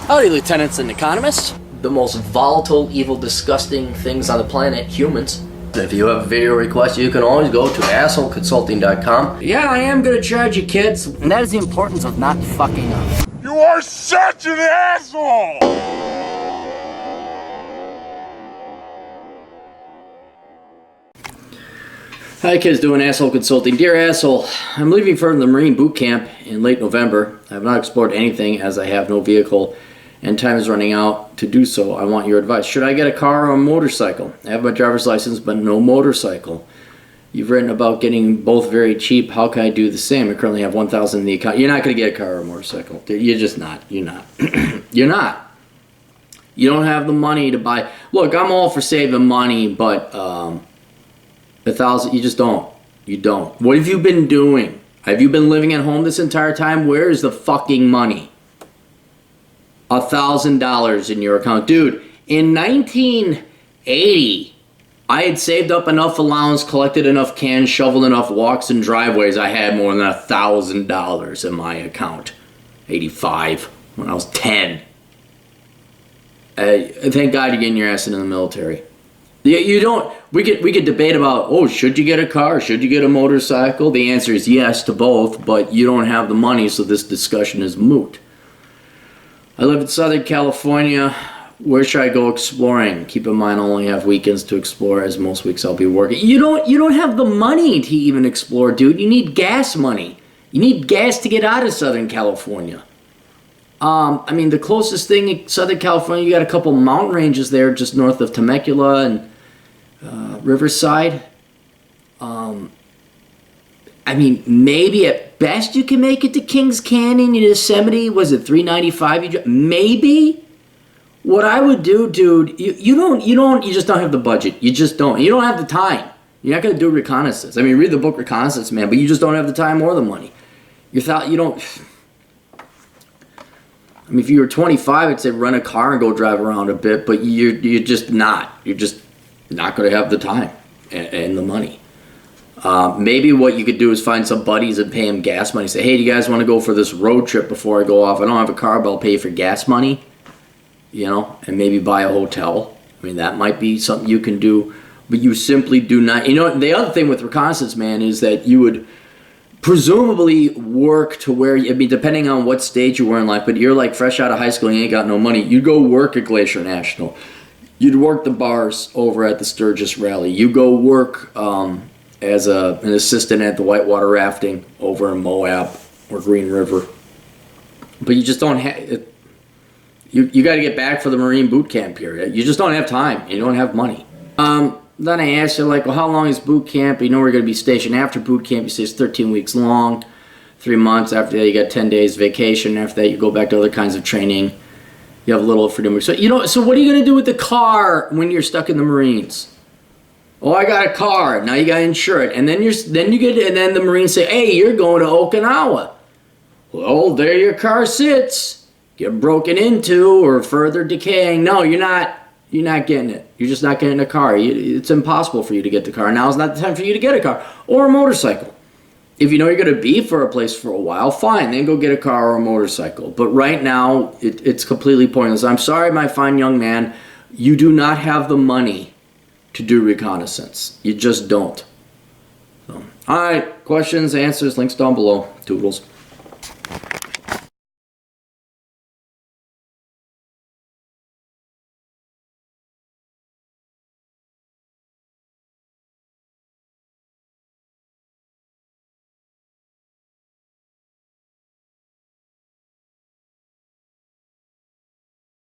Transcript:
Howdy, lieutenants and economists. The most volatile, evil, disgusting things on the planet, humans. If you have a video request, you can always go to assholeconsulting.com. Yeah, I am gonna charge you, kids. And that is the importance of not fucking up. You are such an asshole! Hi kids, doing Asshole Consulting. Dear Asshole, I'm leaving for the Marine Boot Camp in late November. I have not explored anything as I have no vehicle and time is running out to do so. I want your advice. Should I get a car or a motorcycle? I have my driver's license but no motorcycle. You've written about getting both very cheap. How can I do the same? I currently have $1,000 in the account. You're not going to get a car or a motorcycle. You're just not. You're not. You're not. You don't have the money to buy. Look, I'm all for saving money, but $1,000, you just don't. You don't. What have you been doing? Have you been living at home this entire time? Where is the fucking money? $1,000 in your account. Dude, in 1980, I had saved up enough allowance, collected enough cans, shoveled enough walks and driveways. I had more than $1,000 in my account. 85, when I was 10. Thank God you're getting your ass into the military. You don't. We could debate about, oh, should you get a car? Should you get a motorcycle? The answer is yes to both, but you don't have the money, so this discussion is moot. I live in Southern California. Where should I go exploring? Keep in mind, I only have weekends to explore, as most weeks I'll be working. You don't have the money to even explore, dude. You need gas money. You need gas to get out of Southern California. I mean, the closest thing in Southern California, you got a couple mountain ranges there just north of Temecula and Riverside. I mean, maybe at best you can make it to Kings Canyon, Yosemite. Was it $395? Maybe. What I would do, dude, you just don't have the budget. You just don't. You don't have the time. You're not gonna do reconnaissance. I mean, read the book Reconnaissance, man, but you just don't have the time or the money. You don't. I mean, if you were 25, I'd say rent a car and go drive around a bit, but you're just not. You're just not going to have the time and the money. Maybe what you could do is find some buddies and pay them gas money. Say, hey, do you guys want to go for this road trip before I go off? I don't have a car, but I'll pay you for gas money, and maybe buy a hotel. I mean, that might be something you can do, but you simply do not. The other thing with reconnaissance, man, is that you would presumably work to where, I mean, depending on what stage you were in life, but you're like fresh out of high school and you ain't got no money, you'd go work at Glacier National. You'd work the bars over at the Sturgis Rally. You go work as an assistant at the whitewater rafting over in Moab or Green River. But you just don't have, you got to get back for the Marine boot camp period. You just don't have time. You don't have money. Then I asked you, like, well, how long is boot camp? You know we're going to be stationed after boot camp. You say it's 13 weeks long, 3 months. After that, you got 10 days vacation. After that, you go back to other kinds of training. You have a little freedom. So, so what are you going to do with the car when you're stuck in the Marines? Oh, I got a car. Now you got to insure it. And then then the Marines say, hey, you're going to Okinawa. Well, there your car sits. Get broken into or further decaying. No, you're not. You're not getting it. You're just not getting a car. It's impossible for you to get the car. Now is not the time for you to get a car or a motorcycle. If you know you're going to be for a place for a while, fine. Then go get a car or a motorcycle. But right now, it's completely pointless. I'm sorry, my fine young man. You do not have the money to do reconnaissance. You just don't. So, all right. Questions, answers, links down below. Toodles.